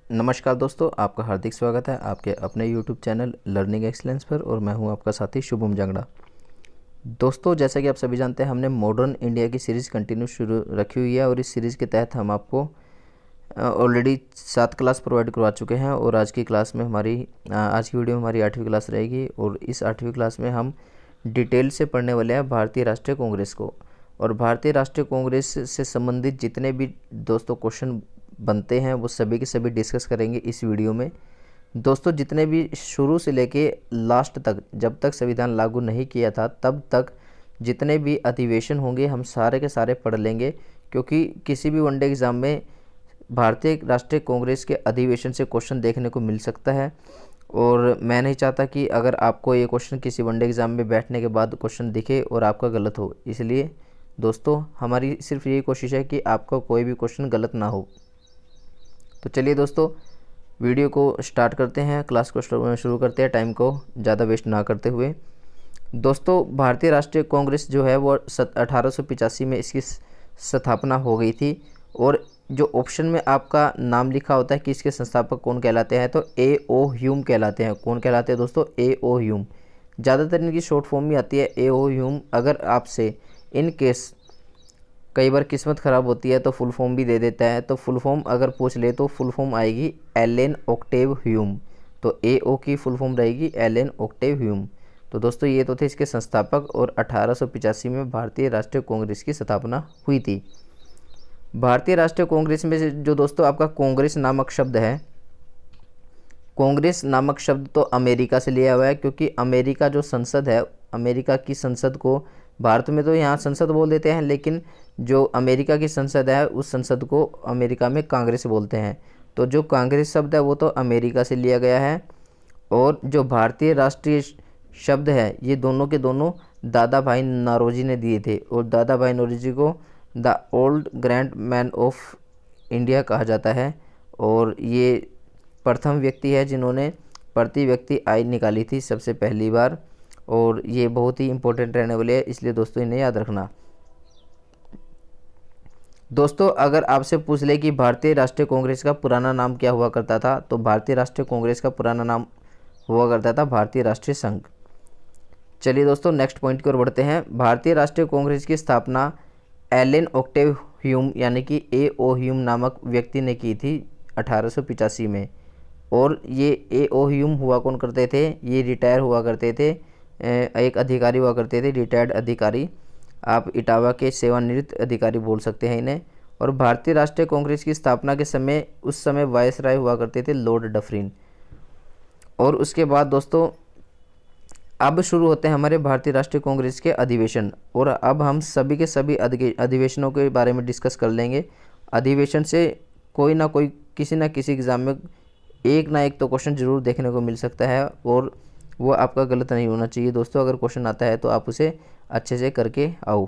नमस्कार दोस्तों, आपका हार्दिक स्वागत है आपके अपने यूट्यूब चैनल लर्निंग एक्सीलेंस पर। और मैं हूं आपका साथी शुभम जांगड़ा। दोस्तों, जैसा कि आप सभी जानते हैं, हमने मॉडर्न इंडिया की सीरीज़ कंटिन्यू शुरू रखी हुई है और इस सीरीज़ के तहत हम आपको ऑलरेडी 7 क्लास प्रोवाइड करवा चुके हैं। और आज की क्लास में आज की वीडियो में हमारी 8वीं क्लास रहेगी। और इस 8वीं क्लास में हम डिटेल से पढ़ने वाले हैं भारतीय राष्ट्रीय कांग्रेस को। और भारतीय राष्ट्रीय कांग्रेस से संबंधित जितने भी दोस्तों क्वेश्चन बनते हैं वो सभी के सभी डिस्कस करेंगे इस वीडियो में। दोस्तों, जितने भी शुरू से लेके लास्ट तक, जब तक संविधान लागू नहीं किया था तब तक जितने भी अधिवेशन होंगे हम सारे के सारे पढ़ लेंगे, क्योंकि किसी भी वनडे एग्ज़ाम में भारतीय राष्ट्रीय कांग्रेस के अधिवेशन से क्वेश्चन देखने को मिल सकता है। और मैं नहीं चाहता कि अगर आपको ये क्वेश्चन किसी वनडे एग्ज़ाम में बैठने के बाद क्वेश्चन दिखे और आपका गलत हो। इसलिए दोस्तों, हमारी सिर्फ यही कोशिश है कि आपका कोई भी क्वेश्चन गलत ना हो। तो चलिए दोस्तों, वीडियो को स्टार्ट करते हैं, क्लास को शुरू करते हैं, टाइम को ज़्यादा वेस्ट ना करते हुए। दोस्तों, भारतीय राष्ट्रीय कांग्रेस जो है वो 1885 में इसकी स्थापना हो गई थी। और जो ऑप्शन में आपका नाम लिखा होता है कि इसके संस्थापक कौन कहलाते हैं, तो A.O. ह्यूम कहलाते हैं। कौन कहलाते हैं दोस्तों? A.O. ह्यूम। ज़्यादातर इनकी शॉर्ट फॉर्म में आती है A.O. ह्यूम। अगर आपसे इन केस कई बार किस्मत ख़राब होती है तो फुल फॉर्म भी दे देता है, तो फुल फॉर्म अगर पूछ ले तो फुल फॉर्म आएगी एलन ऑक्टेव ह्यूम। तो A.O. की फुल फॉर्म रहेगी एलन ऑक्टेव ह्यूम। तो दोस्तों, ये तो थे इसके संस्थापक। और 1885 में भारतीय राष्ट्रीय कांग्रेस की स्थापना हुई थी। भारतीय राष्ट्रीय कांग्रेस में से जो दोस्तों आपका कांग्रेस नामक शब्द है, कांग्रेस नामक शब्द तो अमेरिका से लिया हुआ है, क्योंकि अमेरिका जो संसद है, अमेरिका की संसद को भारत में तो यहाँ संसद बोल देते हैं, लेकिन जो अमेरिका की संसद है उस संसद को अमेरिका में कांग्रेस बोलते हैं। तो जो कांग्रेस शब्द है वो तो अमेरिका से लिया गया है। और जो भारतीय राष्ट्रीय शब्द है, ये दोनों के दोनों दादा भाई नौरोजी ने दिए थे। और दादा भाई नौरोजी को the old grand man of India कहा जाता है। और ये प्रथम व्यक्ति है जिन्होंने प्रति व्यक्ति आय निकाली थी सबसे पहली बार। और ये बहुत ही इंपॉर्टेंट रहने वाले है, इसलिए दोस्तों इन्हें याद रखना। दोस्तों, अगर आपसे पूछ ले कि भारतीय राष्ट्रीय कांग्रेस का पुराना नाम क्या हुआ करता था, तो भारतीय राष्ट्रीय कांग्रेस का पुराना नाम हुआ करता था भारतीय राष्ट्रीय संघ। चलिए दोस्तों, नेक्स्ट पॉइंट की ओर बढ़ते हैं। भारतीय राष्ट्रीय कांग्रेस की स्थापना एलन ऑक्टेव ह्यूम यानी कि A.O. ह्यूम नामक व्यक्ति ने की थी 1885 में। और ये A.O. ह्यूम हुआ कौन करते थे? ये रिटायर हुआ करते थे, एक अधिकारी हुआ करते थे, रिटायर्ड अधिकारी। आप इटावा के सेवानिवृत्त अधिकारी बोल सकते हैं इन्हें। और भारतीय राष्ट्रीय कांग्रेस की स्थापना के समय उस समय वायसराय हुआ करते थे लॉर्ड डफरिन। और उसके बाद दोस्तों अब शुरू होते हैं हमारे भारतीय राष्ट्रीय कांग्रेस के अधिवेशन। और अब हम सभी के सभी अधिवेशनों के बारे में डिस्कस कर लेंगे। अधिवेशन से कोई ना कोई किसी न किसी एग्ज़ाम में एक ना एक तो क्वेश्चन ज़रूर देखने को मिल सकता है, और वो आपका गलत नहीं होना चाहिए दोस्तों। अगर क्वेश्चन आता है तो आप उसे अच्छे से करके आओ।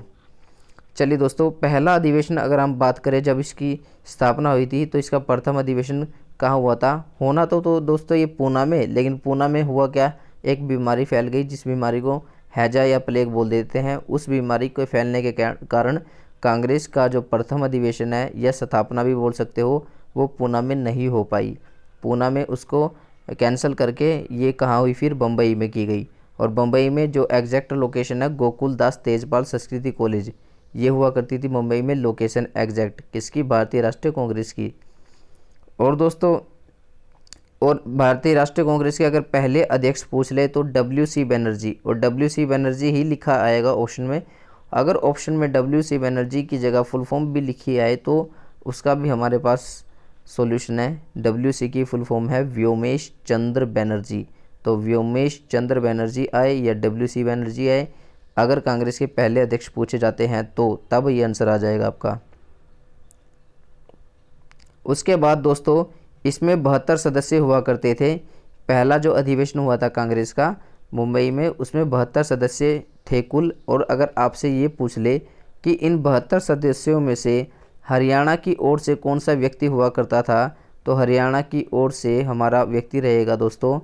चलिए दोस्तों, पहला अधिवेशन अगर हम बात करें जब इसकी स्थापना हुई थी, तो इसका प्रथम अधिवेशन कहाँ हुआ था? होना तो दोस्तों ये पूना में, लेकिन पूना में हुआ क्या, एक बीमारी फैल गई जिस बीमारी को हैजा या प्लेग बोल देते हैं। उस बीमारी के फैलने के कारण कांग्रेस का जो प्रथम अधिवेशन है या स्थापना भी बोल सकते हो, वो पूना में नहीं हो पाई। पूना में उसको कैंसिल करके ये कहाँ हुई, फिर बम्बई में की गई। और बम्बई में जो एग्जैक्ट लोकेशन है गोकुल दास तेजपाल संस्कृति कॉलेज, ये हुआ करती थी मुंबई में लोकेशन एग्जैक्ट किसकी? भारतीय राष्ट्रीय कांग्रेस की। और दोस्तों, और भारतीय राष्ट्रीय कांग्रेस के अगर पहले अध्यक्ष पूछ ले तो W.C. बनर्जी। और W.C. बनर्जी ही लिखा आएगा ऑप्शन में। अगर ऑप्शन में W.C. बनर्जी की जगह फुल फॉर्म भी लिखी आए तो उसका भी हमारे पास सॉल्यूशन है। W.C. की फुल फॉर्म है व्योमेश चंद्र बनर्जी। तो व्योमेश चंद्र बनर्जी आए या W.C. बनर्जी आए, अगर कांग्रेस के पहले अध्यक्ष पूछे जाते हैं तो तब ये आंसर आ जाएगा आपका। उसके बाद दोस्तों इसमें 72 सदस्य हुआ करते थे। पहला जो अधिवेशन हुआ था कांग्रेस का मुंबई में, उसमें 72 सदस्य थे कुल। और अगर आपसे ये पूछ ले कि इन 72 सदस्यों में से हरियाणा की ओर से कौन सा व्यक्ति हुआ करता था, तो हरियाणा की ओर से हमारा व्यक्ति रहेगा दोस्तों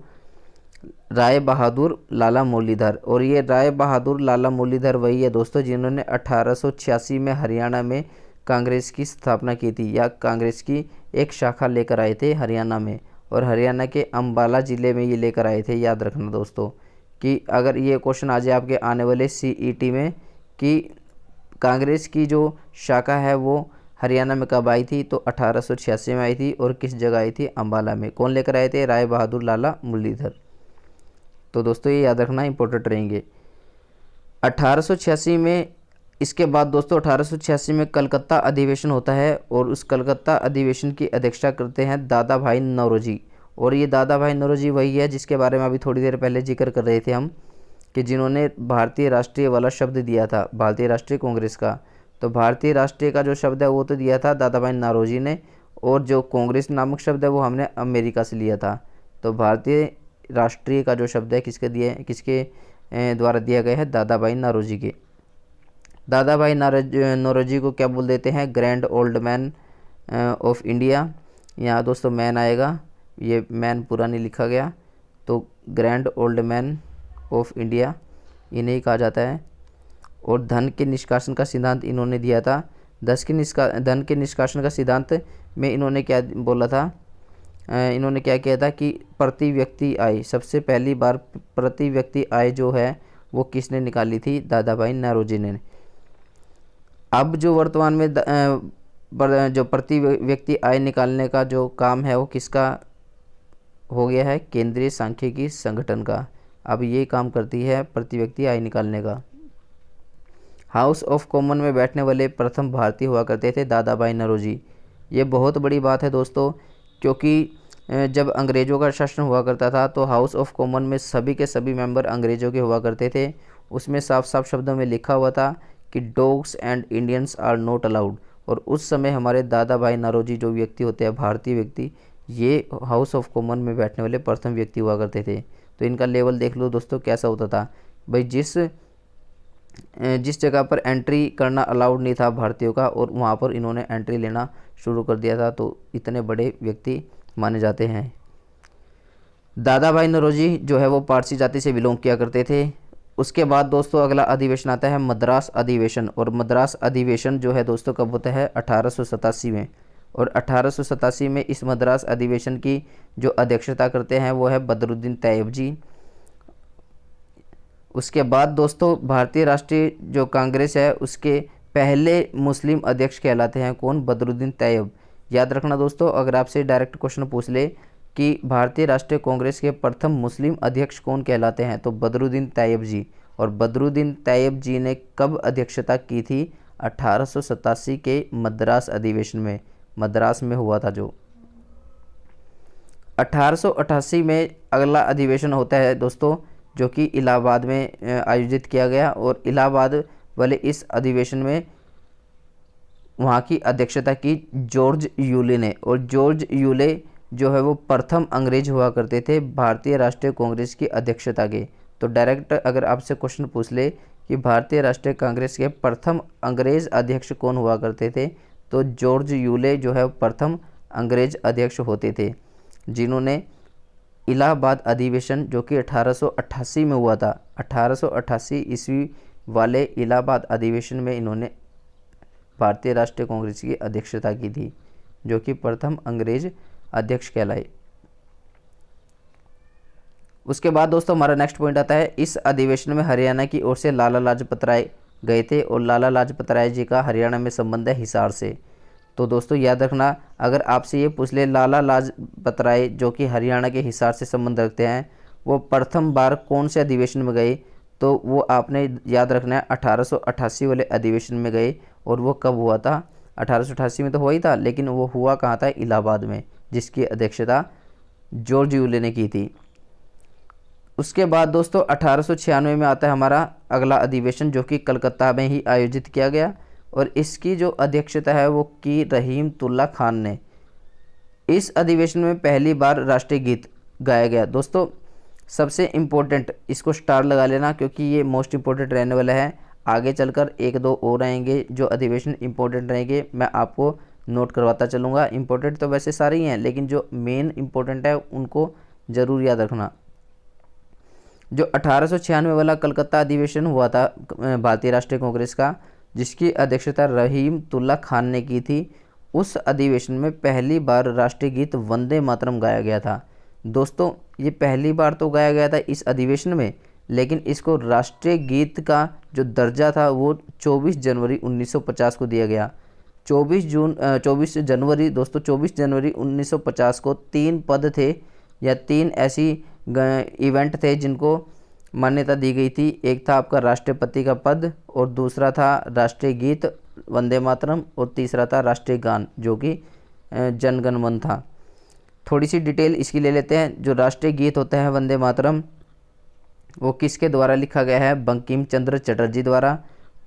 राय बहादुर लाला मुरलीधर। और ये राय बहादुर लाला मुरलीधर वही है दोस्तों जिन्होंने 1886 में हरियाणा में कांग्रेस की स्थापना की थी, या कांग्रेस की एक शाखा लेकर आए थे हरियाणा में, और हरियाणा के अंबाला ज़िले में ये लेकर आए थे। याद रखना दोस्तों कि अगर ये क्वेश्चन आ जाए आपके आने वाले CET में कि कांग्रेस की जो शाखा है वो हरियाणा में कब आई थी, तो 1886 में आई थी, और किस जगह आई थी, अंबाला में। कौन लेकर आए थे, राय बहादुर लाला मुरलीधर। तो दोस्तों ये याद रखना इंपॉर्टेंट रहेंगे। 1886 में, इसके बाद दोस्तों 1886 में कलकत्ता अधिवेशन होता है, और उस कलकत्ता अधिवेशन की अध्यक्षता करते हैं दादा भाई नौरोजी। और ये दादा भाई नौरोजी वही है जिसके बारे में अभी थोड़ी देर पहले जिक्र कर रहे थे हम, कि जिन्होंने भारतीय राष्ट्रीय वाला शब्द दिया था भारतीय राष्ट्रीय कांग्रेस का। तो भारतीय राष्ट्रीय का जो शब्द है वो तो दिया था दादा भाई नौरोजी ने, और जो कांग्रेस नामक शब्द है वो हमने अमेरिका से लिया था। तो भारतीय राष्ट्रीय का जो शब्द है किसके द्वारा दिया गया है, दादा भाई नौरोजी के। दादा भाई नौरोजी को क्या बोल देते हैं, grand old man of India. यहाँ दोस्तों मैन आएगा, ये मैन पूरा नहीं लिखा गया, तो grand old man of India इन्हें ही कहा जाता है। और धन के निष्कासन का सिद्धांत इन्होंने दिया था। धन के निष्कासन का सिद्धांत में इन्होंने क्या बोला था, इन्होंने क्या किया था कि प्रति व्यक्ति आय, सबसे पहली बार प्रति व्यक्ति आय जो है वो किसने निकाली थी, दादा भाई नौरोजी ने। अब जो वर्तमान में जो प्रति व्यक्ति आय निकालने का जो काम है वो किसका हो गया है, केंद्रीय सांख्यिकी संगठन का। अब ये काम करती है प्रति व्यक्ति आय निकालने का। हाउस ऑफ कॉमन में बैठने वाले प्रथम भारतीय हुआ करते थे दादा भाई नौरोजी। ये बहुत बड़ी बात है दोस्तों, क्योंकि जब अंग्रेज़ों का शासन हुआ करता था तो हाउस ऑफ कॉमन में सभी के सभी मेंबर अंग्रेज़ों के हुआ करते थे। उसमें साफ साफ शब्दों में लिखा हुआ था कि dogs and Indians are not allowed. और उस समय हमारे दादा भाई नौरोजी जो व्यक्ति होते हैं, भारतीय व्यक्ति, ये हाउस ऑफ कॉमन में बैठने वाले प्रथम व्यक्ति हुआ करते थे। तो इनका लेवल देख लो दोस्तों कैसा होता था भाई। जिस जगह पर एंट्री करना अलाउड नहीं था भारतीयों का, और वहाँ पर इन्होंने एंट्री लेना शुरू कर दिया था, तो इतने बड़े व्यक्ति माने जाते हैं। दादा भाई नौरोजी जो है वो पारसी जाति से बिलोंग किया करते थे। उसके बाद दोस्तों अगला अधिवेशन आता है मद्रास अधिवेशन। और मद्रास अधिवेशन जो है दोस्तों कब होता है, 1887 में। और 1887 में इस मद्रास अधिवेशन की जो अध्यक्षता करते हैं वो है बदरुद्दीन तैयब जी। उसके बाद दोस्तों भारतीय राष्ट्रीय जो कांग्रेस है उसके पहले मुस्लिम अध्यक्ष कहलाते हैं कौन, बदरुद्दीन तैयब। याद रखना दोस्तों, अगर आपसे डायरेक्ट क्वेश्चन पूछ ले कि भारतीय राष्ट्रीय कांग्रेस के प्रथम मुस्लिम अध्यक्ष कौन कहलाते हैं, तो बदरुद्दीन तैयब जी। और बदरुद्दीन तैयब जी ने कब अध्यक्षता की थी, 1887 के मद्रास अधिवेशन में, मद्रास में हुआ था जो। 1888 में अगला अधिवेशन होता है दोस्तों, जो कि इलाहाबाद में आयोजित किया गया। और इलाहाबाद वाले इस अधिवेशन में वहाँ की अध्यक्षता की जॉर्ज यूले ने। और जॉर्ज यूले जो है वो प्रथम अंग्रेज हुआ करते थे भारतीय राष्ट्रीय कांग्रेस की अध्यक्षता के। तो डायरेक्ट अगर आपसे क्वेश्चन पूछ ले कि भारतीय राष्ट्रीय कांग्रेस के प्रथम अंग्रेज अध्यक्ष कौन हुआ करते थे, तो जॉर्ज यूले जो है प्रथम अंग्रेज अध्यक्ष होते थे, जिन्होंने इलाहाबाद अधिवेशन जो कि 1888 में हुआ था, 1888 ईस्वी वाले इलाहाबाद अधिवेशन में इन्होंने भारतीय राष्ट्रीय कांग्रेस की अध्यक्षता की थी, जो कि प्रथम अंग्रेज अध्यक्ष कहलाए। उसके बाद दोस्तों हमारा नेक्स्ट पॉइंट आता है, इस अधिवेशन में हरियाणा की ओर से लाला लाजपत राय गए थे। और लाला लाजपत राय जी का हरियाणा में संबंध है हिसार से। तो दोस्तों याद रखना, अगर आपसे ये पूछ ले लाला लाजपत राय जो कि हरियाणा के हिसार से संबंध रखते हैं, वो प्रथम बार कौन से अधिवेशन में गए, तो वो आपने याद रखना है 1888 वाले अधिवेशन में गए। और वो कब हुआ था, 1888 में तो हुआ ही था, लेकिन वो हुआ कहाँ था, इलाहाबाद में, जिसकी अध्यक्षता जॉर्ज यूले ने की थी। उसके बाद दोस्तों 1896 में आता है हमारा अगला अधिवेशन, जो कि कलकत्ता में ही आयोजित किया गया। और इसकी जो अध्यक्षता है वो की रहीमतुल्ला खान ने। इस अधिवेशन में पहली बार राष्ट्रीय गीत गाया गया। दोस्तों सबसे इम्पोर्टेंट, इसको स्टार लगा लेना क्योंकि ये मोस्ट इम्पोर्टेंट रहने वाला है। आगे चलकर एक दो और आएंगे जो अधिवेशन इम्पोर्टेंट रहेंगे, मैं आपको नोट करवाता चलूँगा। इम्पोर्टेंट तो वैसे सारे ही हैं, लेकिन जो मेन इम्पोर्टेंट है उनको ज़रूर याद रखना। जो 1896 वाला कलकत्ता अधिवेशन हुआ था भारतीय राष्ट्रीय कांग्रेस का, जिसकी अध्यक्षता रहीमतुल्ला खान ने की थी। उस अधिवेशन में पहली बार राष्ट्रीय गीत वंदे मातरम गाया गया था। दोस्तों ये पहली बार तो गाया गया था इस अधिवेशन में, लेकिन इसको राष्ट्रीय गीत का जो दर्जा था वो 24 जनवरी 1950 को दिया गया। 24 जनवरी दोस्तों 24 जनवरी 1950 को 3 पद थे या 3 ऐसी इवेंट थे जिनको मान्यता दी गई थी। एक था आपका राष्ट्रपति का पद, और दूसरा था राष्ट्रीय गीत वंदे मातरम, और तीसरा था राष्ट्रीय गान जो कि जन गण मन था। थोड़ी सी डिटेल इसकी ले लेते हैं। जो राष्ट्रीय गीत होता है वंदे मातरम वो किसके द्वारा लिखा गया है? बंकिम चंद्र चटर्जी द्वारा।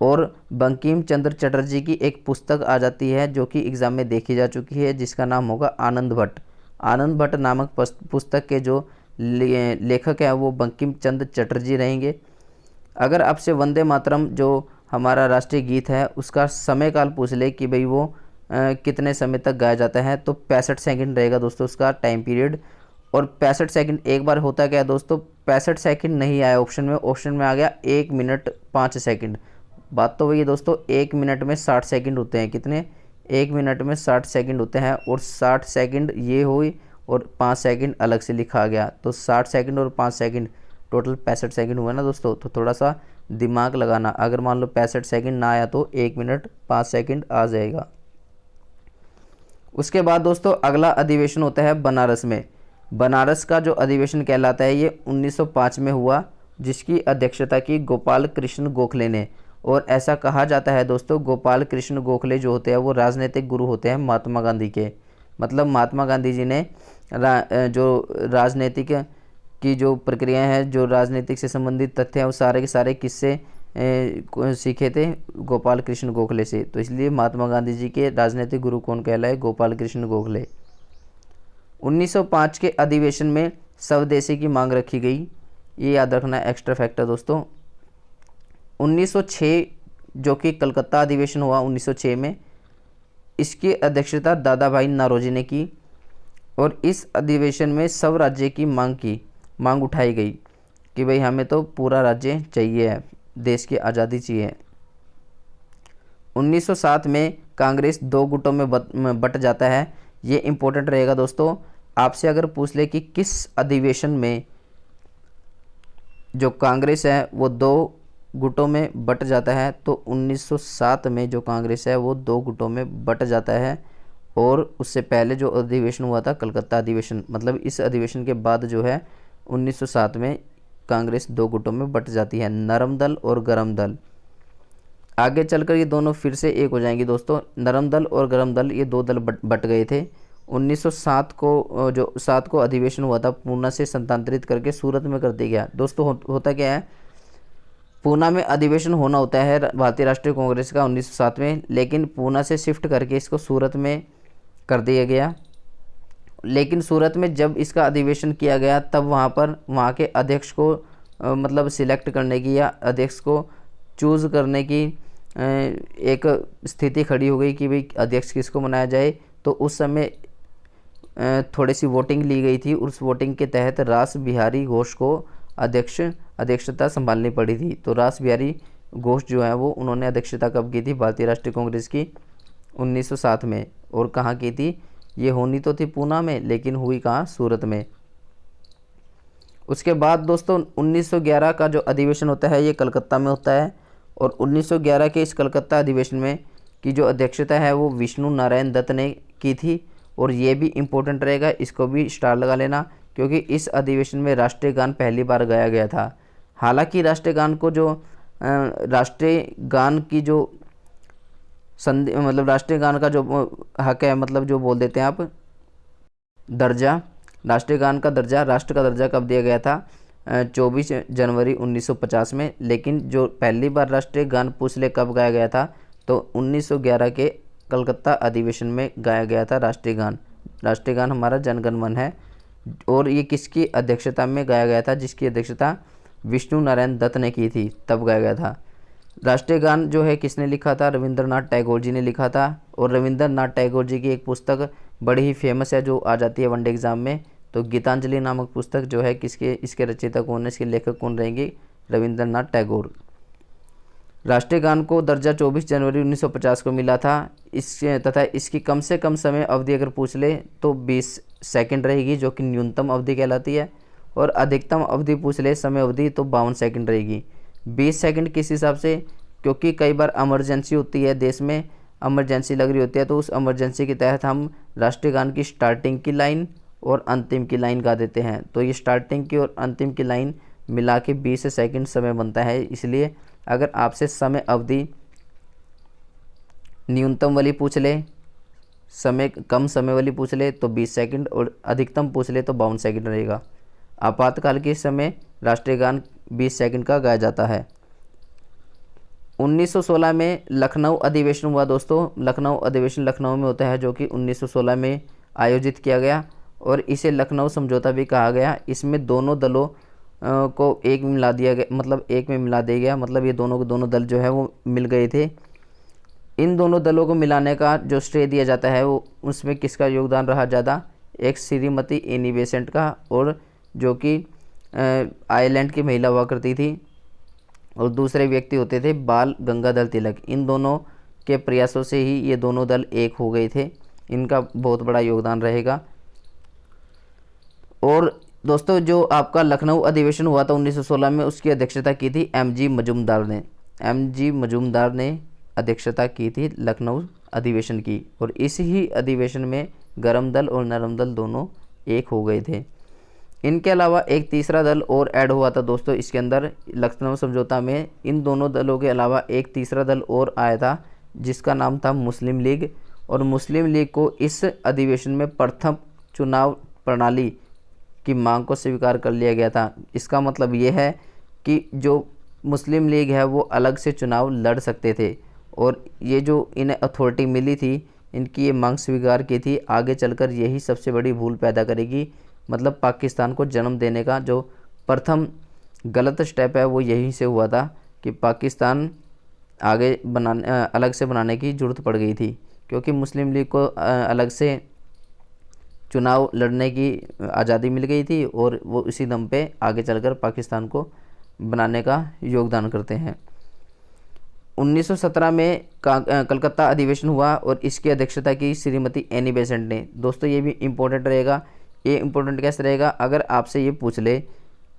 और बंकिम चंद्र चटर्जी की एक पुस्तक आ जाती है जो कि एग्ज़ाम में देखी जा चुकी है, जिसका नाम होगा आनंद भट्ट। आनंद भट्ट नामक पुस्तक के जो लेखक हैं वो बंकिम चंद्र चटर्जी रहेंगे। अगर आपसे वंदे मातरम जो हमारा राष्ट्रीय गीत है उसका समय काल पूछ ले कि भाई वो कितने समय तक गाया जाता है, तो 65 सेकंड रहेगा दोस्तों उसका टाइम पीरियड। और 65 सेकंड एक बार होता क्या दोस्तों, 65 सेकंड नहीं आया ऑप्शन में आ गया 1 मिनट 5 सेकंड। बात तो वही है दोस्तों, 1 मिनट में 60 सेकंड होते हैं। कितने? 1 मिनट में 60 सेकंड होते हैं, और 60 सेकंड ये हुई और 5 सेकंड अलग से लिखा गया, तो 60 सेकंड और 5 सेकंड टोटल 65 सेकंड हुआ ना दोस्तों। तो थोड़ा सा दिमाग लगाना, अगर मान लो 65 सेकंड ना आया तो 1 मिनट 5 सेकंड आ जाएगा। उसके बाद दोस्तों अगला अधिवेशन होता है बनारस में। बनारस का जो अधिवेशन कहलाता है ये 1905 में हुआ, जिसकी अध्यक्षता की गोपाल कृष्ण गोखले ने। और ऐसा कहा जाता है दोस्तों, गोपाल कृष्ण गोखले जो होते हैं वो राजनीतिक गुरु होते हैं महात्मा गांधी के। मतलब महात्मा गांधी जी ने जो राजनीतिक की जो प्रक्रिया है, जो राजनीतिक से संबंधित तथ्य हैं, वो सारे के सारे किससे सीखे थे? गोपाल कृष्ण गोखले से। तो इसलिए महात्मा गांधी जी के राजनीतिक गुरु कौन कहलाए? गोपाल कृष्ण गोखले। 1905 के अधिवेशन में स्वदेशी की मांग रखी गई, ये याद रखना एक्स्ट्रा फैक्टर दोस्तों। 1906 जो कि कलकत्ता अधिवेशन हुआ 1906 में, इसकी अध्यक्षता दादा भाई नौरोजी ने की। और इस अधिवेशन में सब राज्य की मांग उठाई गई कि भाई हमें तो पूरा राज्य चाहिए है, देश की आज़ादी चाहिए। 1907 में कांग्रेस 2 गुटों में बट जाता है। ये इंपॉर्टेंट रहेगा दोस्तों, आपसे अगर पूछ ले कि किस अधिवेशन में जो कांग्रेस है वो 2 गुटों में बट जाता है, तो 1907 में जो कांग्रेस है वो 2 गुटों में बट जाता है। और उससे पहले जो अधिवेशन हुआ था कलकत्ता अधिवेशन, मतलब इस अधिवेशन के बाद जो है 1907 में कांग्रेस 2 गुटों में बट जाती है, नरम दल और गरम दल। आगे चलकर ये दोनों फिर से एक हो जाएंगी दोस्तों। नरम दल और गरम दल ये 2 दल बट गए थे। 1907 को जो 7 को अधिवेशन हुआ था पूना से स्थानांतरित करके सूरत में कर दिया गया। दोस्तों होता क्या है, पूना में अधिवेशन होना होता है भारतीय राष्ट्रीय कांग्रेस का 1907 में, लेकिन पूना से शिफ्ट करके इसको सूरत में कर दिया गया। लेकिन सूरत में जब इसका अधिवेशन किया गया तब वहाँ के अध्यक्ष को मतलब सिलेक्ट करने की या अध्यक्ष को चूज़ करने की एक स्थिति खड़ी हो गई कि भाई अध्यक्ष किसको बनाया जाए। तो उस समय थोड़ी सी वोटिंग ली गई थी, उस वोटिंग के तहत रास बिहारी घोष को अध्यक्षता संभालनी पड़ी थी। तो रास बिहारी घोष जो है वो उन्होंने अध्यक्षता कब की थी भारतीय राष्ट्रीय कांग्रेस की? 1907 में। और कहाँ की थी? ये होनी तो थी पूना में, लेकिन हुई कहाँ? सूरत में। उसके बाद दोस्तों 1911 का जो अधिवेशन होता है ये कलकत्ता में होता है। और 1911 के इस कलकत्ता अधिवेशन में की जो अध्यक्षता है वो विष्णु नारायण दत्त ने की थी। और ये भी इम्पोर्टेंट रहेगा, इसको भी स्टार लगा लेना, क्योंकि इस अधिवेशन में राष्ट्रीय गान पहली बार गाया गया था। हालांकि राष्ट्रीय गान को जो राष्ट्रीय गान की जो मतलब राष्ट्रीय गान का जो हक है, मतलब जो बोल देते हैं आप दर्जा, राष्ट्रीय गान का दर्जा, राष्ट्र का दर्जा कब दिया गया था? 24 जनवरी 1950 में। लेकिन जो पहली बार राष्ट्रीय गान पूछ ले कब गाया गया था, तो 1911 के कलकत्ता अधिवेशन में गाया गया था राष्ट्रीय गान। राष्ट्रीय गान हमारा जनगण मन है। और ये किसकी अध्यक्षता में गाया गया था? जिसकी अध्यक्षता विष्णु नारायण दत्त ने की थी, तब गाया गया था। राष्ट्रीय गान जो है किसने लिखा था? रविंद्रनाथ टैगोर जी ने लिखा था। और रविंद्रनाथ टैगोर जी की एक पुस्तक बड़ी ही फेमस है जो आ जाती है वनडे एग्जाम में, तो गीतांजलि नामक पुस्तक जो है इसके रचयिता कौन है, इसके लेखक कौन रहेंगे? रविंद्रनाथ टैगोर। राष्ट्रीय गान को दर्जा 24 जनवरी 1950 को मिला था। तथा इसकी कम से कम समय अवधि अगर पूछ ले तो 20 सेकंड रहेगी, जो कि न्यूनतम अवधि कहलाती है। और अधिकतम अवधि पूछ ले समय अवधि तो 52 सेकंड रहेगी। 20 सेकंड किस हिसाब से, क्योंकि कई बार इमरजेंसी होती है, देश में इमरजेंसी लग रही होती है, तो उस इमरजेंसी के तहत हम राष्ट्रीय गान की स्टार्टिंग की लाइन और अंतिम की लाइन गा देते हैं। तो ये स्टार्टिंग की और अंतिम की लाइन मिला के 20 सेकंड समय बनता है। इसलिए अगर आपसे समय अवधि न्यूनतम वाली पूछ ले, कम समय वाली पूछ ले तो 20 सेकंड, और अधिकतम पूछ ले तो 52 सेकंड रहेगा। आपातकाल के समय राष्ट्रीय गान 20 सेकंड का गाया जाता है। 1916 में लखनऊ अधिवेशन हुआ दोस्तों। लखनऊ अधिवेशन लखनऊ में होता है, जो कि 1916 में आयोजित किया गया, और इसे लखनऊ समझौता भी कहा गया। इसमें दोनों दलों को एक में मिला दिया गया, मतलब एक में मिला दिया गया, मतलब ये दोनों के दोनों दल जो है वो मिल गए थे। इन दोनों दलों को मिलाने का जो श्रेय दिया जाता है वो उसमें किसका योगदान रहा ज़्यादा, एक श्रीमती एनी बेसेंट का, और जो कि आयरलैंड की महिला हुआ करती थी, और दूसरे व्यक्ति होते थे बाल गंगाधर तिलक। इन दोनों के प्रयासों से ही ये दोनों दल एक हो गए थे। इनका बहुत बड़ा योगदान रहेगा। और दोस्तों जो आपका लखनऊ अधिवेशन हुआ था 1916 में, उसकी अध्यक्षता की थी एमजी मजूमदार ने। एमजी मजूमदार ने अध्यक्षता की थी लखनऊ अधिवेशन की, और इस ही अधिवेशन में गरम दल और नरम दल दोनों एक हो गए थे। इनके अलावा एक तीसरा दल और ऐड हुआ था दोस्तों इसके अंदर, लखनऊ समझौता में इन दोनों दलों के अलावा एक तीसरा दल और आया था, जिसका नाम था मुस्लिम लीग। और मुस्लिम लीग को इस अधिवेशन में प्रथम चुनाव प्रणाली की मांग को स्वीकार कर लिया गया था। इसका मतलब ये है कि जो मुस्लिम लीग है वो अलग से चुनाव लड़ सकते थे, और ये जो इन्हें अथॉरिटी मिली थी, इनकी ये मांग स्वीकार की थी। आगे चलकर यही सबसे बड़ी भूल पैदा करेगी, मतलब पाकिस्तान को जन्म देने का जो प्रथम गलत स्टेप है वो यहीं से हुआ था कि पाकिस्तान आगे अलग से बनाने की ज़रूरत पड़ गई थी, क्योंकि मुस्लिम लीग को अलग से चुनाव लड़ने की आज़ादी मिल गई थी, और वो इसी दम पे आगे चलकर पाकिस्तान को बनाने का योगदान करते हैं। 1917 में कलकत्ता अधिवेशन हुआ, और इसकी अध्यक्षता की श्रीमती एनी बेसेंट ने। दोस्तों ये भी इम्पोर्टेंट रहेगा। ये इम्पोर्टेंट कैसे रहेगा, अगर आपसे ये पूछ ले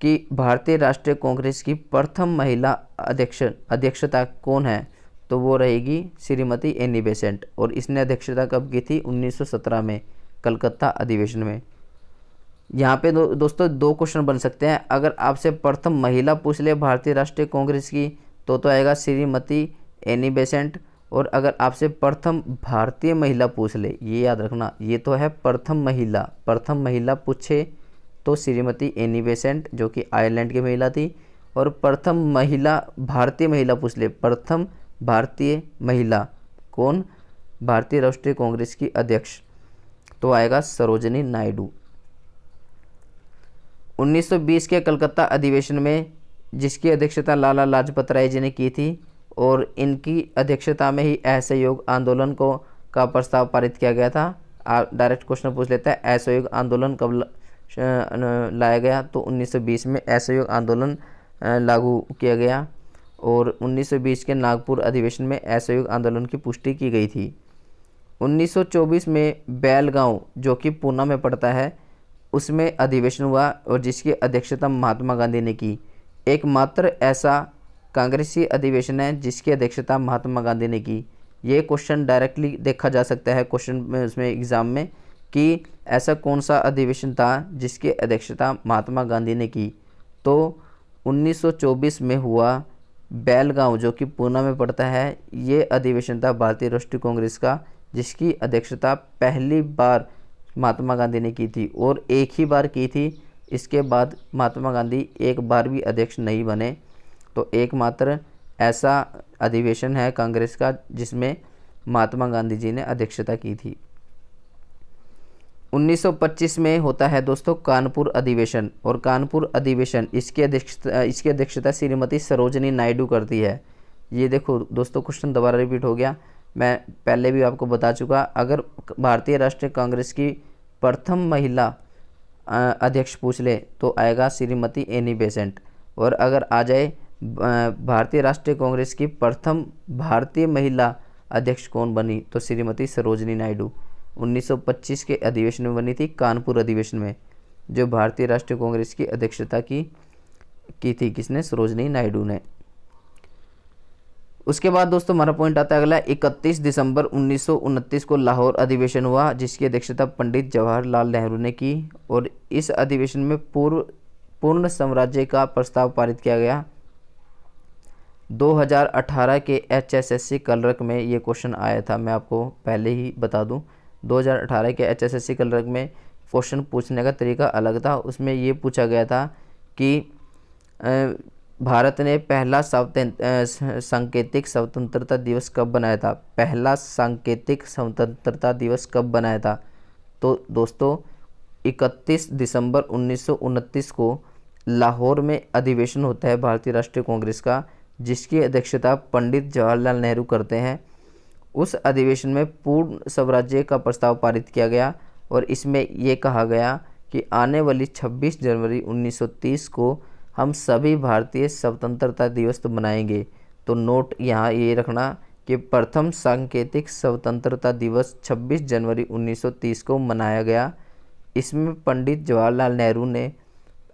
कि भारतीय राष्ट्रीय कांग्रेस की प्रथम महिला अध्यक्षता कौन है, तो वो रहेगी श्रीमती एनी बेसेंट। और इसने अध्यक्षता कब की थी, 1917 में कलकत्ता अधिवेशन में। यहाँ पे दोस्तों दो क्वेश्चन बन सकते हैं। अगर आपसे प्रथम महिला पूछ ले भारतीय राष्ट्रीय कांग्रेस की, तो आएगा श्रीमती एनी बेसेंट। और अगर आपसे प्रथम भारतीय महिला पूछ ले, ये याद रखना, ये तो है प्रथम महिला पूछे तो श्रीमती एनी बेसेंट, जो कि आयरलैंड की महिला थी। और प्रथम महिला भारतीय महिला पूछ ले, प्रथम भारतीय महिला कौन, भारतीय राष्ट्रीय कांग्रेस की अध्यक्ष, तो आएगा सरोजिनी नायडू। 1920 के कलकत्ता अधिवेशन में, जिसकी अध्यक्षता लाला लाजपत राय जी ने की थी, और इनकी अध्यक्षता में ही असहयोग आंदोलन का प्रस्ताव पारित किया गया था। डायरेक्ट क्वेश्चन पूछ लेता है, असहयोग आंदोलन कब लाया गया, तो 1920 में असहयोग आंदोलन लागू किया गया, और 1920 के नागपुर अधिवेशन में असहयोग आंदोलन की पुष्टि की गई थी। 1924 में बेलगांव, जो कि पूना में पड़ता है, उसमें अधिवेशन हुआ, और जिसकी अध्यक्षता महात्मा गांधी ने की। एकमात्र ऐसा कांग्रेसी अधिवेशन है जिसकी अध्यक्षता महात्मा गांधी ने की। ये क्वेश्चन डायरेक्टली देखा जा सकता है क्वेश्चन में, उसमें एग्ज़ाम में, कि ऐसा कौन सा अधिवेशन था जिसकी अध्यक्षता महात्मा गांधी ने की। तो 1924 में हुआ बेलगांव, जो कि पूना में पड़ता है, ये अधिवेशन था भारतीय राष्ट्रीय कांग्रेस का, जिसकी अध्यक्षता पहली बार महात्मा गांधी ने की थी, और एक ही बार की थी। इसके बाद महात्मा गांधी एक बार भी अध्यक्ष नहीं बने। तो एकमात्र ऐसा अधिवेशन है कांग्रेस का जिसमें महात्मा गांधी जी ने अध्यक्षता की थी। 1925 में होता है दोस्तों कानपुर अधिवेशन, और कानपुर अधिवेशन इसकी अध्यक्षता श्रीमती सरोजिनी नायडू करती है। ये देखो दोस्तों क्वेश्चन दोबारा रिपीट हो गया, मैं पहले भी आपको बता चुका। अगर भारतीय राष्ट्रीय कांग्रेस की प्रथम महिला अध्यक्ष पूछ ले तो आएगा श्रीमती एनी बेसेंट, और अगर आ जाए भारतीय राष्ट्रीय कांग्रेस की प्रथम भारतीय महिला अध्यक्ष कौन बनी? तो श्रीमती सरोजनी नायडू 1925 के अधिवेशन में बनी थी, कानपुर अधिवेशन में, जो भारतीय राष्ट्रीय कांग्रेस की अध्यक्षता की थी किसने? सरोजनी नायडू ने। उसके बाद दोस्तों हमारा पॉइंट आता है अगला, 31 दिसंबर 1929 को लाहौर अधिवेशन हुआ, जिसकी अध्यक्षता पंडित जवाहरलाल नेहरू ने की, और इस अधिवेशन में पूर्ण साम्राज्य का प्रस्ताव पारित किया गया। 2018 के HSSC कलरक में ये क्वेश्चन आया था, मैं आपको पहले ही बता दूं। 2018 के HSSC कलरक में क्वेश्चन पूछने का तरीका अलग था। उसमें ये पूछा गया था कि भारत ने पहला सांकेतिक स्वतंत्रता दिवस कब बनाया था? पहला सांकेतिक स्वतंत्रता दिवस कब बनाया था? तो दोस्तों 31 दिसंबर 1929 को लाहौर में अधिवेशन होता है भारतीय राष्ट्रीय कांग्रेस का, जिसकी अध्यक्षता पंडित जवाहरलाल नेहरू करते हैं। उस अधिवेशन में पूर्ण स्वराज्य का प्रस्ताव पारित किया गया, और इसमें यह कहा गया कि आने वाली 26 जनवरी 1930 को हम सभी भारतीय स्वतंत्रता दिवस तो मनाएंगे। तो नोट यहाँ ये रखना कि प्रथम सांकेतिक स्वतंत्रता दिवस 26 जनवरी 1930 को मनाया गया। इसमें पंडित जवाहरलाल नेहरू ने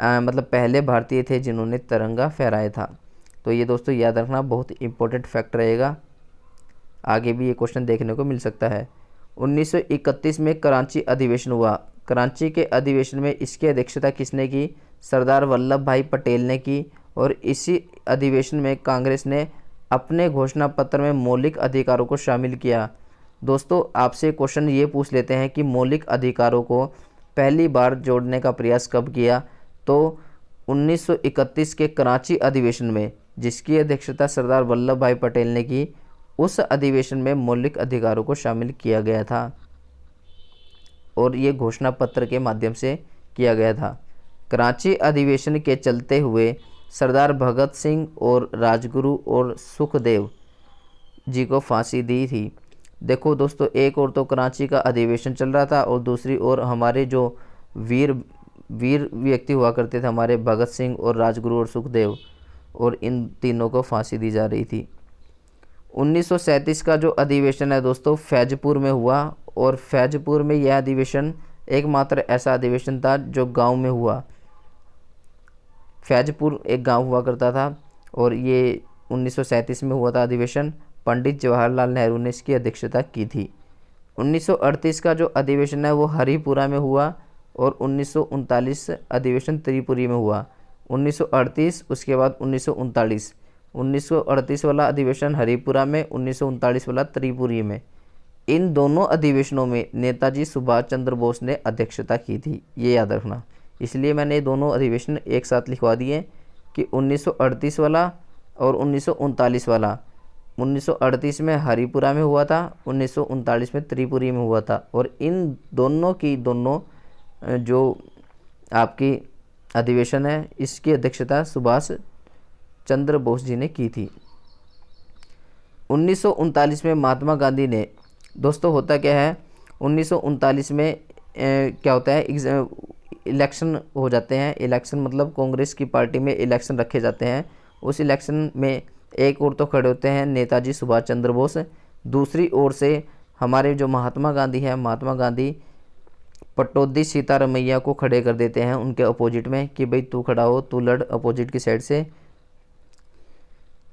मतलब पहले भारतीय थे जिन्होंने तिरंगा फहराया था। तो ये दोस्तों याद रखना, बहुत इंपॉर्टेंट फैक्ट रहेगा, आगे भी ये क्वेश्चन देखने को मिल सकता है। 1931 में कराची अधिवेशन हुआ। कराची के अधिवेशन में इसकी अध्यक्षता किसने की? सरदार वल्लभ भाई पटेल ने की, और इसी अधिवेशन में कांग्रेस ने अपने घोषणा पत्र में मौलिक अधिकारों को शामिल किया। दोस्तों आपसे क्वेश्चन ये पूछ लेते हैं कि मौलिक अधिकारों को पहली बार जोड़ने का प्रयास कब किया? तो 1931 के कराची अधिवेशन में, जिसकी अध्यक्षता सरदार वल्लभ भाई पटेल ने की, उस अधिवेशन में मौलिक अधिकारों को शामिल किया गया था, और ये घोषणा पत्र के माध्यम से किया गया था। कराची अधिवेशन के चलते हुए सरदार भगत सिंह और राजगुरु और सुखदेव जी को फांसी दी थी। देखो दोस्तों, एक और तो कराची का अधिवेशन चल रहा था, और दूसरी ओर हमारे जो वीर व्यक्ति हुआ करते थे, हमारे भगत सिंह और राजगुरु और सुखदेव, और इन तीनों को फांसी दी जा रही थी। 1937 का जो अधिवेशन है दोस्तों फैजपुर में हुआ, और फैजपुर में यह अधिवेशन एकमात्र ऐसा अधिवेशन था जो गांव में हुआ। फैजपुर एक गांव हुआ करता था, और ये 1937 में हुआ था अधिवेशन। पंडित जवाहरलाल नेहरू ने इसकी अध्यक्षता की थी। 1938 का जो अधिवेशन है वो हरिपुरा में हुआ, और 1939 अधिवेशन त्रिपुरी में हुआ। 1938 उसके बाद 1939, 1938 वाला अधिवेशन हरिपुरा में, 1939 वाला त्रिपुरी में। इन दोनों अधिवेशनों में नेताजी सुभाष चंद्र बोस ने अध्यक्षता की थी, ये याद रखना। इसलिए मैंने दोनों अधिवेशन एक साथ लिखवा दिए कि 1938 वाला और 1939 वाला। 1938 में हरिपुरा में हुआ था, 1939 में त्रिपुरी में हुआ था, और इन दोनों की दोनों जो आपकी अधिवेशन है इसकी अध्यक्षता सुभाष चंद्र बोस जी ने की थी। 1939 में महात्मा गांधी ने, दोस्तों होता क्या है 1939 में क्या होता है, इलेक्शन हो जाते हैं। इलेक्शन मतलब कांग्रेस की पार्टी में इलेक्शन रखे जाते हैं। उस इलेक्शन में एक ओर तो खड़े होते हैं नेताजी सुभाष चंद्र बोस, दूसरी ओर से हमारे जो महात्मा गांधी हैं, महात्मा गांधी पटौदी सीतारमैया को खड़े कर देते हैं उनके अपोजिट में कि भाई तू खड़ा हो, तू लड़ अपोजिट की साइड से।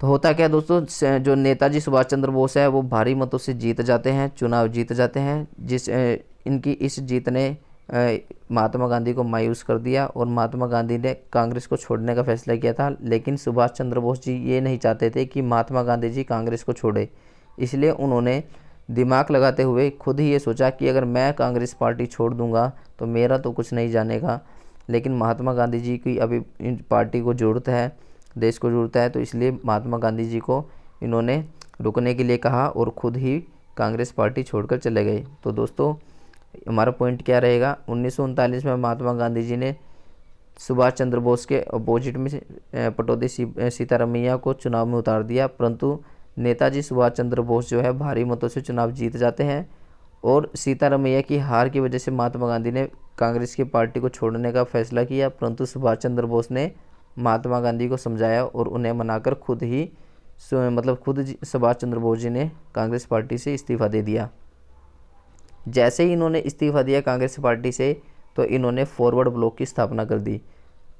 तो होता क्या दोस्तों, जो नेताजी सुभाष चंद्र बोस है वो भारी मतों से जीत जाते हैं, चुनाव जीत जाते हैं, जिस इनकी इस जीत ने महात्मा गांधी को मायूस कर दिया, और महात्मा गांधी ने कांग्रेस को छोड़ने का फैसला किया था। लेकिन सुभाष चंद्र बोस जी ये नहीं चाहते थे कि महात्मा गांधी जी कांग्रेस को छोड़े, इसलिए उन्होंने दिमाग लगाते हुए खुद ही ये सोचा कि अगर मैं कांग्रेस पार्टी छोड़ दूंगा तो मेरा तो कुछ नहीं जानेगा, लेकिन महात्मा गांधी जी की अभी इन पार्टी को ज़रूरत है, देश को ज़रूरत है, तो इसलिए महात्मा गांधी जी को इन्होंने रुकने के लिए कहा और ख़ुद ही कांग्रेस पार्टी छोड़कर चले गए। तो दोस्तों हमारा पॉइंट क्या रहेगा, 1939 में महात्मा गांधी जी ने सुभाष चंद्र बोस के अपोजिट में पटौदी सीतारमैया को चुनाव में उतार दिया, परंतु नेताजी सुभाष चंद्र बोस जो है भारी मतों से चुनाव जीत जाते हैं, और सीतारमैया की हार की वजह से महात्मा गांधी ने कांग्रेस की पार्टी को छोड़ने का फैसला किया, परंतु सुभाष चंद्र बोस ने महात्मा गांधी को समझाया और उन्हें मनाकर खुद सुभाष चंद्र बोस जी ने कांग्रेस पार्टी से इस्तीफ़ा दे दिया। जैसे ही इन्होंने इस्तीफ़ा दिया कांग्रेस पार्टी से, तो इन्होंने फॉरवर्ड ब्लॉक की स्थापना कर दी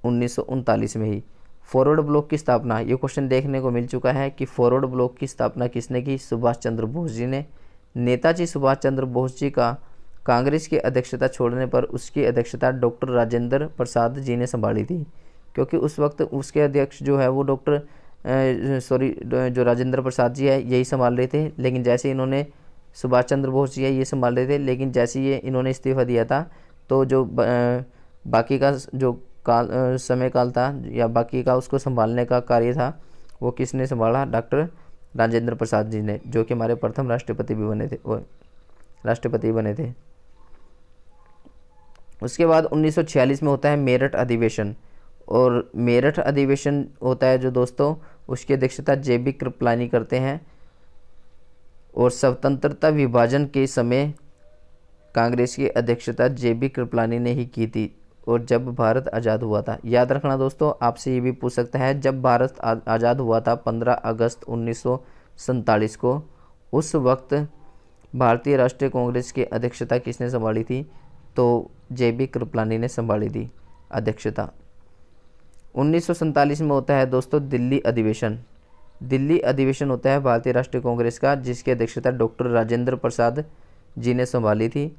1939 में ही। फॉरवर्ड ब्लॉक की स्थापना, ये क्वेश्चन देखने को मिल चुका है कि फॉरवर्ड ब्लॉक की स्थापना किसने की? सुभाष चंद्र बोस जी ने। नेताजी सुभाष चंद्र बोस जी का कांग्रेस की अध्यक्षता छोड़ने पर उसकी अध्यक्षता डॉक्टर राजेंद्र प्रसाद जी ने संभाली थी, क्योंकि उस वक्त उसके अध्यक्ष जो है वो जो राजेंद्र प्रसाद जी है यही संभाल रहे थे। लेकिन जैसे इन्होंने सुभाष चंद्र बोस जी है ये संभाल रहे थे, लेकिन जैसे ये इन्होंने इस्तीफ़ा दिया था तो जो बाकी का जो समय काल था या बाकी का उसको संभालने का कार्य था वो किसने संभाला? डॉक्टर राजेंद्र प्रसाद जी ने, जो कि हमारे प्रथम राष्ट्रपति भी बने थे, वो राष्ट्रपति बने थे। उसके बाद 1946 में होता है मेरठ अधिवेशन, और मेरठ अधिवेशन होता है जो दोस्तों उसकी अध्यक्षता JB कृपलानी करते हैं। और स्वतंत्रता विभाजन के समय कांग्रेस की अध्यक्षता JB कृपलानी ने ही की थी, और जब भारत आज़ाद हुआ था। याद रखना दोस्तों, आपसे ये भी पूछ सकता है, जब भारत आज़ाद हुआ था 15 अगस्त 1947 को, उस वक्त भारतीय राष्ट्रीय कांग्रेस की अध्यक्षता किसने संभाली थी? तो JB कृपलानी ने संभाली थी अध्यक्षता। 1947 में होता है दोस्तों दिल्ली अधिवेशन। दिल्ली अधिवेशन होता है भारतीय राष्ट्रीय कांग्रेस का, जिसकी अध्यक्षता डॉक्टर राजेंद्र प्रसाद जी ने संभाली थी।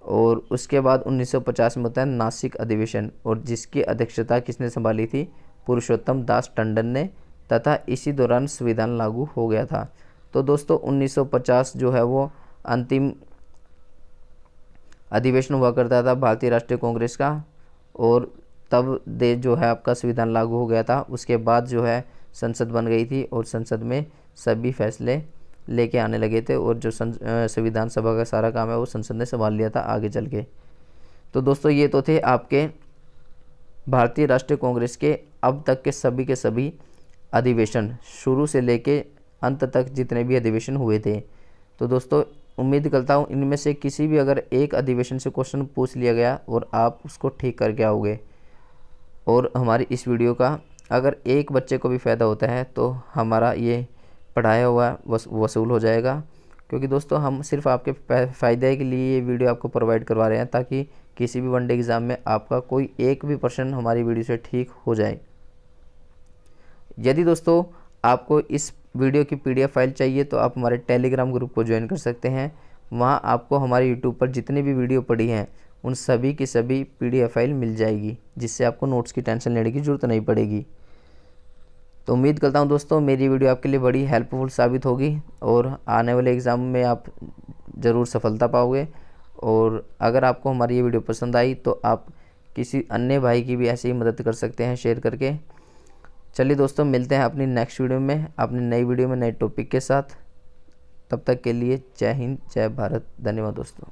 और उसके बाद 1950 में होता है नासिक अधिवेशन, और जिसकी अध्यक्षता किसने संभाली थी? पुरुषोत्तम दास टंडन ने, तथा इसी दौरान संविधान लागू हो गया था। तो दोस्तों 1950 जो है वो अंतिम अधिवेशन हुआ करता था भारतीय राष्ट्रीय कांग्रेस का, और तब देश जो है आपका संविधान लागू हो गया था। उसके बाद जो है संसद बन गई थी, और संसद में सभी फैसले लेके आने लगे थे, और जो संविधान सभा का सारा काम है वो संसद ने संभाल लिया था आगे चल के। तो दोस्तों ये तो थे आपके भारतीय राष्ट्रीय कांग्रेस के अब तक के सभी अधिवेशन, शुरू से लेके अंत तक जितने भी अधिवेशन हुए थे। तो दोस्तों उम्मीद करता हूँ इनमें से किसी भी अगर एक अधिवेशन से क्वेश्चन पूछ लिया गया और आप उसको ठीक करके आओगे, और हमारी इस वीडियो का अगर एक बच्चे को भी फ़ायदा होता है तो हमारा ये पढ़ाया हुआ वसूल हो जाएगा। क्योंकि दोस्तों हम सिर्फ आपके फ़ायदे के लिए ये वीडियो आपको प्रोवाइड करवा रहे हैं, ताकि किसी भी वनडे एग्ज़ाम में आपका कोई एक भी प्रश्न हमारी वीडियो से ठीक हो जाए। यदि दोस्तों आपको इस वीडियो की PDF फाइल चाहिए तो आप हमारे टेलीग्राम ग्रुप को ज्वाइन कर सकते हैं। वहाँ आपको हमारे यूट्यूब पर जितनी भी वीडियो पड़ी हैं उन सभी की सभी PDF फाइल मिल जाएगी, जिससे आपको नोट्स की टेंशन लेने की ज़रूरत नहीं पड़ेगी। तो उम्मीद करता हूँ दोस्तों मेरी वीडियो आपके लिए बड़ी हेल्पफुल साबित होगी, और आने वाले एग्ज़ाम में आप ज़रूर सफलता पाओगे। और अगर आपको हमारी ये वीडियो पसंद आई तो आप किसी अन्य भाई की भी ऐसे ही मदद कर सकते हैं शेयर करके। चलिए दोस्तों मिलते हैं अपनी नेक्स्ट वीडियो में, अपनी नई वीडियो में नए टॉपिक के साथ। तब तक के लिए जय हिंद, जय भारत, धन्यवाद दोस्तों।